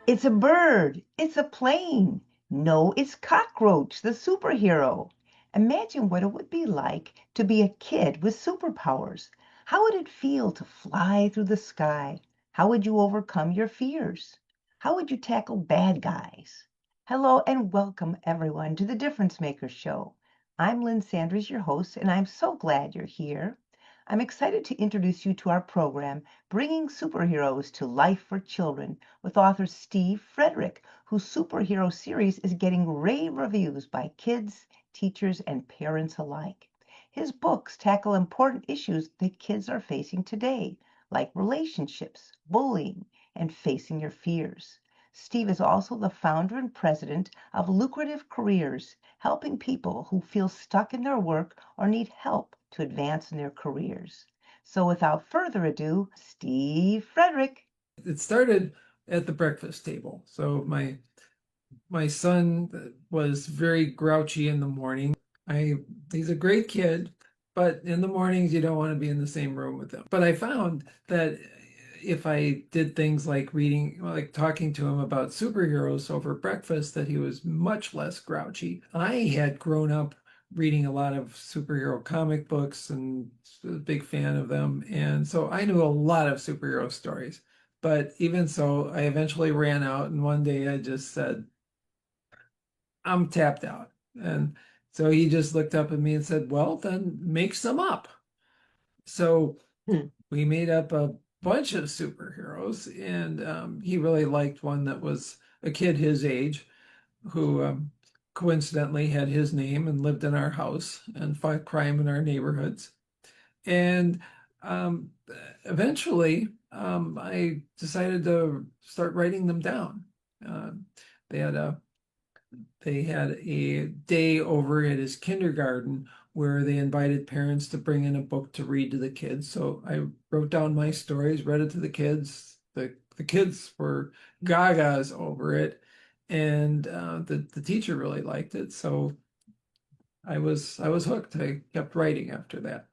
It's a bird. It's a plane. No, it's Cockroach, the superhero. Imagine what it would be like to be a kid with superpowers. How would it feel to fly through the sky? How would you overcome your fears? How would you tackle bad guys? Hello and welcome everyone to the Difference Makers Show. I'm Lynn Sanders, your host, and I'm so glad you're here. I'm excited to introduce you to our program, Bringing Superheroes to Life for Children, with author Steve Frederick, whose superhero series is getting rave reviews by kids, teachers, and parents alike. His books tackle important issues that kids are facing today, like relationships, bullying, and facing your fears. Steve is also the founder and president of Lucrative Careers, helping people who feel stuck in their work or need help to advance in their careers. So without further ado, Steve Frederick. It started at the breakfast table. So my son was very grouchy in the morning. He's a great kid, but in the mornings you don't want to be in the same room with him. But I found that if I did things like reading, like talking to him about superheroes over breakfast, that he was much less grouchy. I had grown up reading a lot of superhero comic books and was a big fan of them. And so I knew a lot of superhero stories. But even so, I eventually ran out, and one day I just said, I'm tapped out. And so he just looked up at me and said, well, then make some up. So Hmm. we made up a bunch of superheroes, and he really liked one that was a kid his age who coincidentally had his name and lived in our house and fought crime in our neighborhoods. And um, eventually, I decided to start writing them down. Uh, they had a they had a day over at his kindergarten where they invited parents to bring in a book to read to the kids. So I wrote down my stories, read it to the kids. The kids were gagas over it, and the teacher really liked it. So I was hooked. I kept writing after that.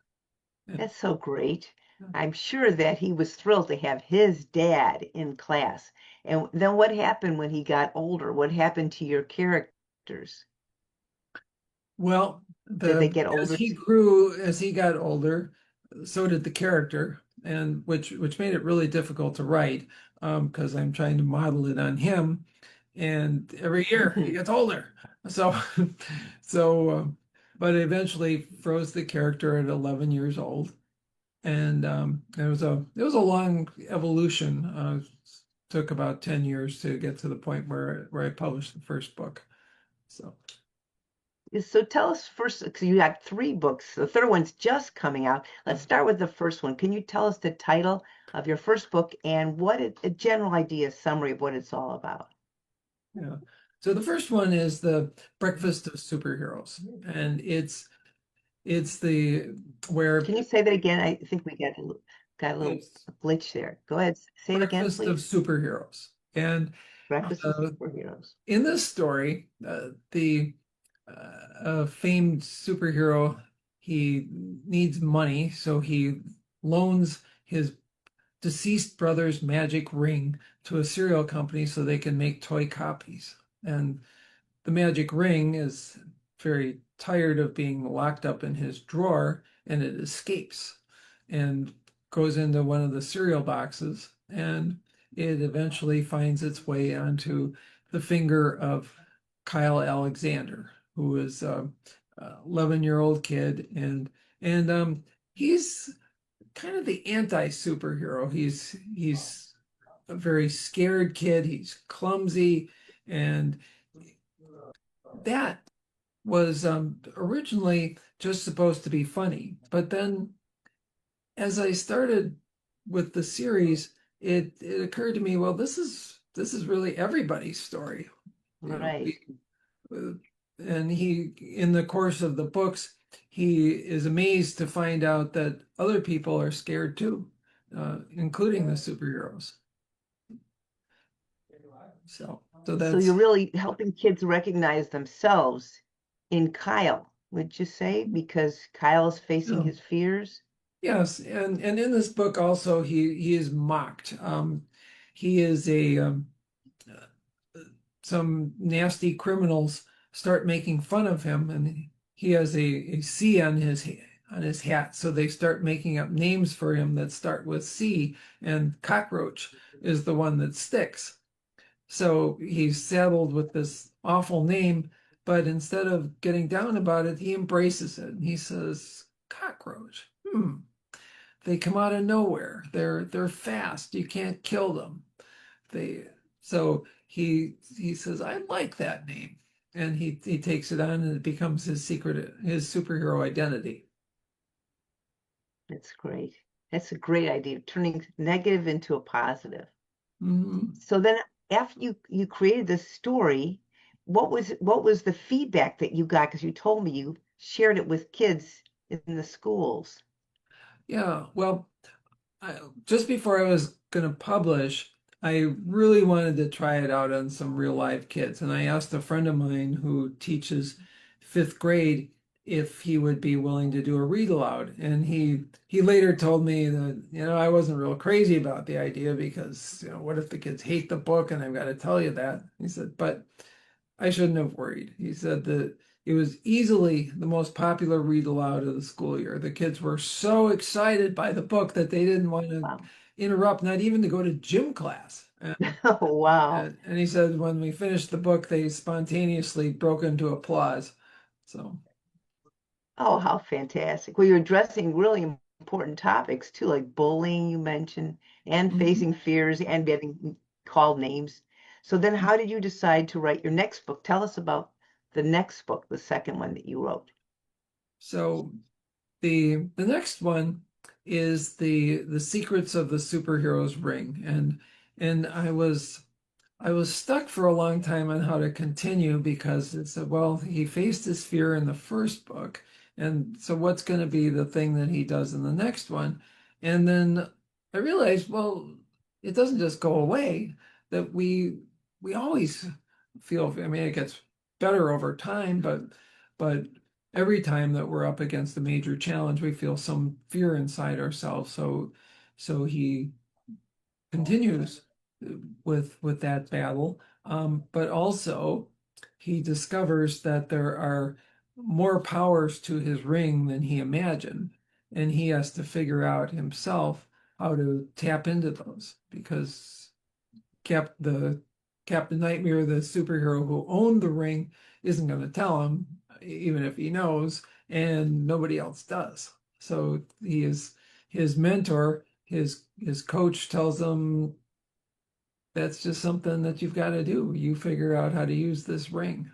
And, That's so great. I'm sure that he was thrilled to have his dad in class. And then what happened when he got older? What happened to your characters? well, Did they the get older? as he got older, so did the character, and which made it really difficult to write because I'm trying to model it on him, and every year he gets older. So, so, but I eventually froze the character at 11 years old, and it was a long evolution. Took about 10 years to get to the point where I published the first book. So. So tell us first, because you have three books. The third one's just coming out. Let's start with the first one. Can you tell us the title of your first book and a general idea, summary of what it's all about? Yeah. So the first one is the Breakfast of Superheroes, and it's the where Can you say that again? I think we got a little it's glitch there. Go ahead, say it again, Breakfast of please. Superheroes. And Breakfast of uh, Superheroes. in this story, the famed superhero, he needs money, so he loans his deceased brother's magic ring to a cereal company so they can make toy copies. And the magic ring is very tired of being locked up in his drawer, and it escapes and goes into one of the cereal boxes, and it eventually finds its way onto the finger of Kyle Alexander, who is a 11-year-old kid, and he's kind of the anti-superhero. He's a very scared kid. He's clumsy, and that was originally just supposed to be funny. But then as I started with the series, it occurred to me, well, this is really everybody's story. You know, Right. uh, and he, in the course of the books, he is amazed to find out that other people are scared too, including the superheroes. So So you're that's really helping kids recognize themselves in Kyle, would you say? Because Kyle's facing you his fears? Yes, and in this book also he is mocked. He is some nasty criminals start making fun of him, and he has a C on his hat, so they start making up names for him that start with C, and cockroach is the one that sticks. So he's saddled with this awful name, but instead of getting down about it, he embraces it. And he says, "Cockroach. They come out of nowhere. They're fast. You can't kill them." They so he says, "I like that name." And he takes it on and it becomes his superhero identity. That's great. That's a great idea, turning negative into a positive. Mhm. So then after you created this story, what was the feedback that you got? Because you told me you shared it with kids in the schools. Yeah, well, just before I was going to publish, I really wanted to try it out on some real live kids. And I asked a friend of mine who teaches fifth grade if he would be willing to do a read aloud. And he later told me that, I wasn't real crazy about the idea because, what if the kids hate the book and I've got to tell you that? He said, but I shouldn't have worried. He said that it was easily the most popular read aloud of the school year. The kids were so excited by the book that they didn't want to Wow. interrupt, not even to go to gym class. And, Oh, wow. and, and he said when we finished the book, they spontaneously broke into applause. So, Oh, how fantastic. Well, you're addressing really important topics too, like bullying, you mentioned, and mhm. facing fears and getting called names. So then how did you decide to write your next book? Tell us about the next book, the second one that you wrote. So the next one is the secrets of the superhero's ring, and I was stuck for a long time on how to continue because it said, well, he faced his fear in the first book. And so what's going to be the thing that he does in the next one? And then I realized, well, it doesn't just go away, that we always feel, I mean, it gets better over time, but every time that we're up against a major challenge, we feel some fear inside ourselves. So he continues with that battle, but also he discovers that there are more powers to his ring than he imagined, and he has to figure out himself how to tap into those because the Captain Nightmare, the superhero who owned the ring, isn't going to tell him, even if he knows, and nobody else does. So his mentor, his coach tells him that's just something that you've got to do. You figure out how to use this ring.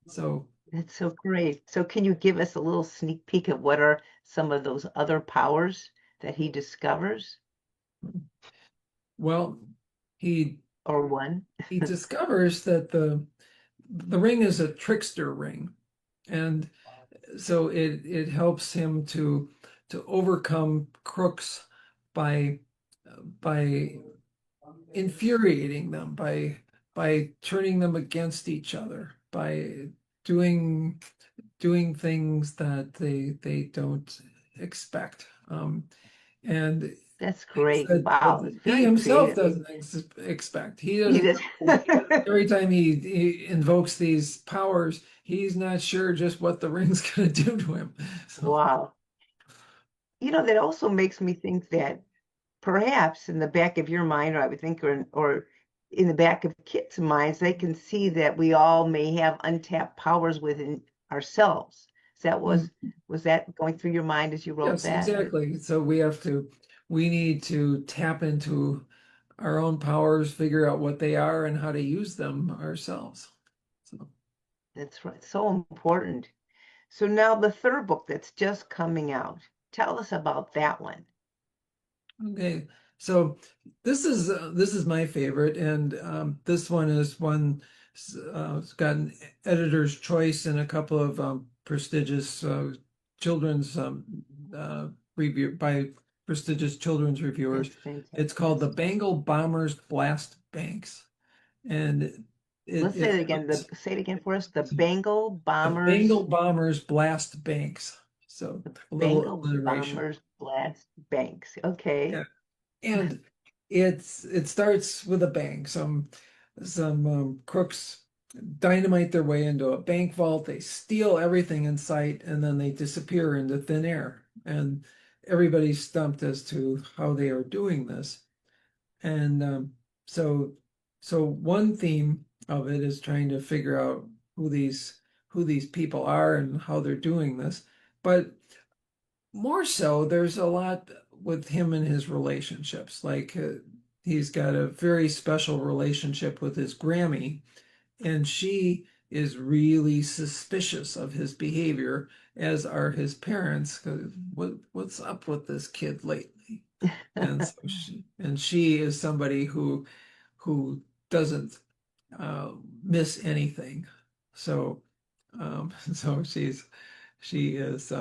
So, That's so great. So can you give us a little sneak peek of what are some of those other powers that he discovers, well, he or one? he discovers that the ring is a trickster ring, and so it helps him to overcome crooks by by infuriating them, by turning them against each other, by doing doing things that they don't expect. And That's things great. Wow, that it's he very himself creative. doesn't expect. He He doesn't does. know. Every time he invokes these powers, he's not sure just what the ring's going to do to him. So, Wow. That also makes me think that perhaps in the back of your mind, or I would think, or in the back of kids' minds, they can see that we all may have untapped powers within ourselves. Is that mm, was that going through your mind as you wrote yes, that? exactly. So we need to tap into our own powers, figure out what they are and how to use them ourselves. So, That's right. So important. So now the third book that's just coming out. Tell us about that one. okay. So this is my favorite, and this one is one it's got an editor's choice and a couple of prestigious children's review by prestigious children's reviewers. That's It's called The fantastic. Bangle Bombers Blast Banks, and Let's it say it again. helps Say it again for us. The Bengal the Bangle Bombers, Bombers Blast Banks. So a little Bengal alliteration. Bombers Blast Banks. Okay. Yeah. And it starts with a bang. So some crooks dynamite their way into a bank vault. They steal everything in sight, and then they disappear into thin air. And everybody's stumped as to how they are doing this. And so, so one theme of it is trying to figure out who these people are and how they're doing this. But more so, there's a lot with him and his relationships. Like he's got a very special relationship with his Grammy, and she is really suspicious of his behavior, as are his parents. 'Cause what's up with this kid lately? And so she is somebody who doesn't miss anything. So so she is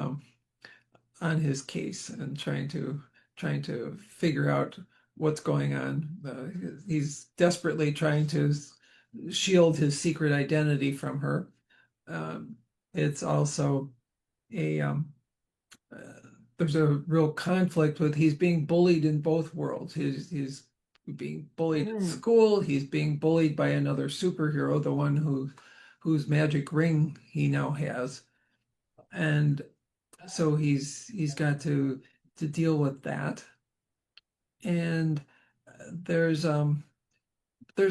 on his case and trying to figure out what's going on. He's desperately trying to shield his secret identity from her. Um, it's also a uh, there's a real conflict with he's being bullied in both worlds. He's being bullied at Mm. school. He's being bullied by another superhero, the one whose magic ring he now has, and so he's got to deal with that. And there's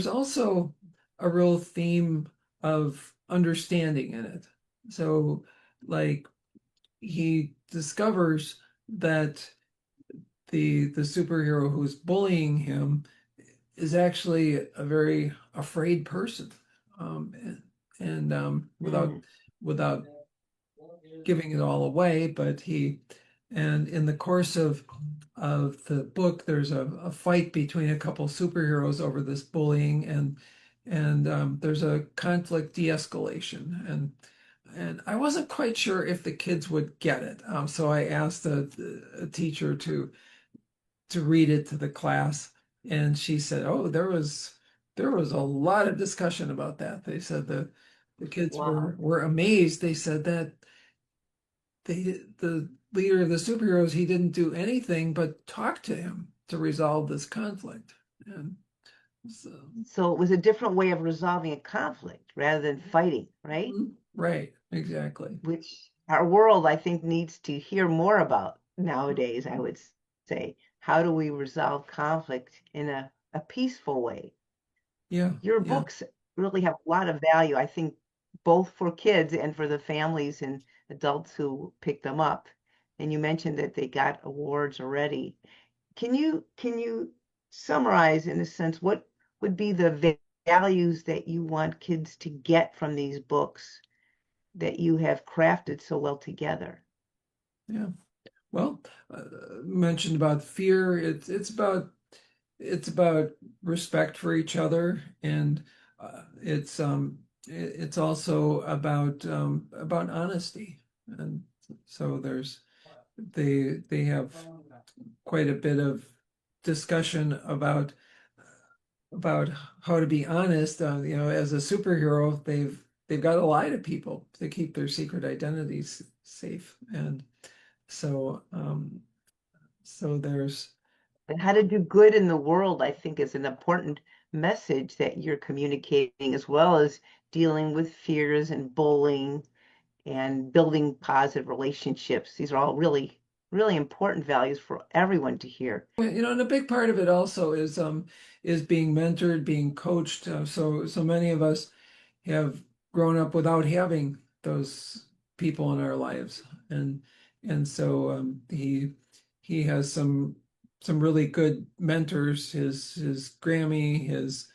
also a real theme of understanding in it. So like he discovers that the superhero who's bullying him is actually a very afraid person, and Mm. without giving it all away, but and in the course of the book, there's a fight between a couple superheroes over this bullying, and there's a conflict de-escalation, and I wasn't quite sure if the kids would get it, so I asked a teacher to read it to the class, and she said, "Oh, there was a lot of discussion about that." They said the kids Wow. were amazed. They said that the leader of the superheroes, he didn't do anything but talk to him to resolve this conflict. And so, So it was a different way of resolving a conflict rather than fighting, right? right, exactly. Which our world, I think, needs to hear more about nowadays, I would say. How do we resolve conflict in a peaceful way? Yeah, Your yeah. books really have a lot of value, I think, both for kids and for the families and adults who pick them up. And you mentioned that they got awards already. Can you summarize in a sense what would be the values that you want kids to get from these books that you have crafted so well together? Yeah. Well, mentioned about fear. It's about respect for each other, and it's also about honesty. And so they have quite a bit of discussion about how to be honest. As a superhero, they've got to lie to people to keep their secret identities safe, and so so there's And how to do good in the world, I think, is an important message that you're communicating, as well as dealing with fears and bullying and building positive relationships. These are all really, really important values for everyone to hear. and a big part of it also is being mentored, being coached. So many of us have grown up without having those people in our lives, and so he has some really good mentors. His Grammy, his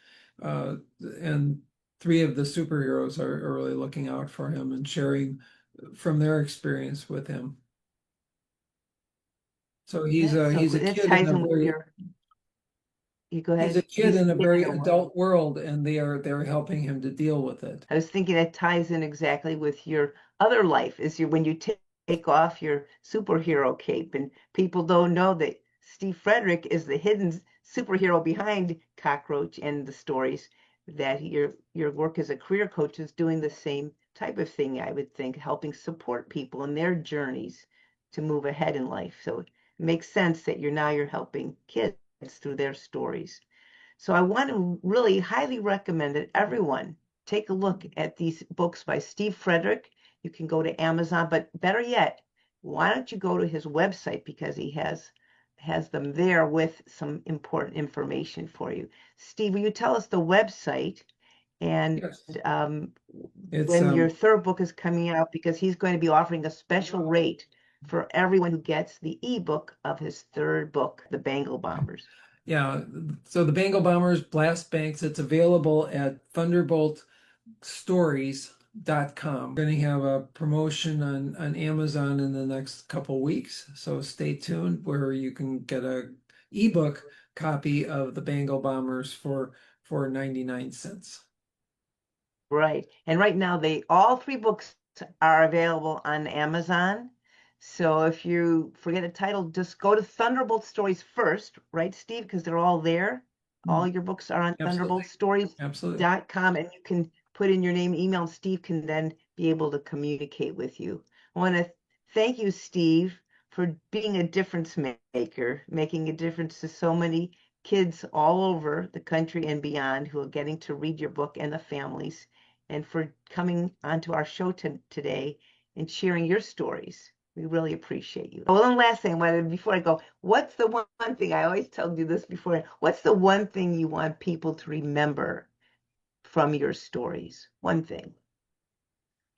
uh, and three of the superheroes are really looking out for him and sharing from their experience with him. So That's so he's a good. That kid in ties a in with very your, you go he's a ahead. kid He's a in a kid in very a world. adult world, and they're helping him to deal with it. I was thinking that ties in exactly with your other life is when you take off your superhero cape and people don't know that Steve Frederick is the hidden superhero behind Cockroach and the stories that your work as a career coach is doing the same type of thing, I would think, helping support people in their journeys to move ahead in life. So it makes sense that you're helping kids through their stories. So I want to really highly recommend that everyone take a look at these books by Steve Frederick. You can go to Amazon, but better yet, why don't you go to his website because he has them there with some important information for you. Steve, will you tell us the website and Yes. um, It's when your third book is coming out because he's going to be offering a special rate for everyone who gets the ebook of his third book, The Bangle Bombers. yeah, so the Bangle Bombers Blast Banks, it's available at thunderboltstories.com. We're going to have a promotion on Amazon in the next couple weeks, so stay tuned where you can get a ebook copy of the Bangle Bombers for 99 cents. Right. And right now they all three books are available on Amazon. So if you forget a title, just go to Thunderbolt Stories first, right, Steve? Because they're all there. All Mm, your books are on absolutely. Absolutely. thunderboltstories.com, and you can put in your name, email, and Steve can then be able to communicate with you. I want to thank you, Steve, for being a difference maker, making a difference to so many kids all over the country and beyond who are getting to read your book and the families and for coming onto our show today and sharing your stories. We really appreciate you. Well, one last thing, before I go, what's the one thing I always tell you this before? What's the one thing you want people to remember from your stories? One thing.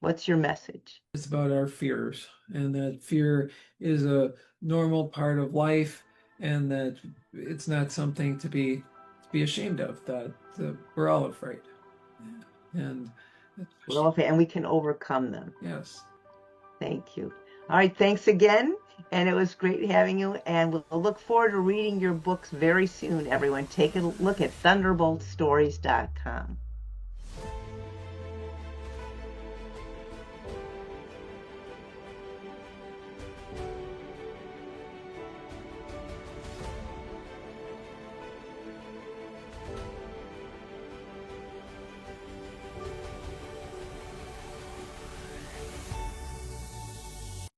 What's your message? It's about our fears, and that fear is a normal part of life, and that it's not something to be ashamed of. That we're all afraid, and Well, okay, and we can overcome them. yes, Thank you. All right, thanks again. And it was great having you. And we'll look forward to reading your books very soon, everyone. Take a look at thunderboltstories.com.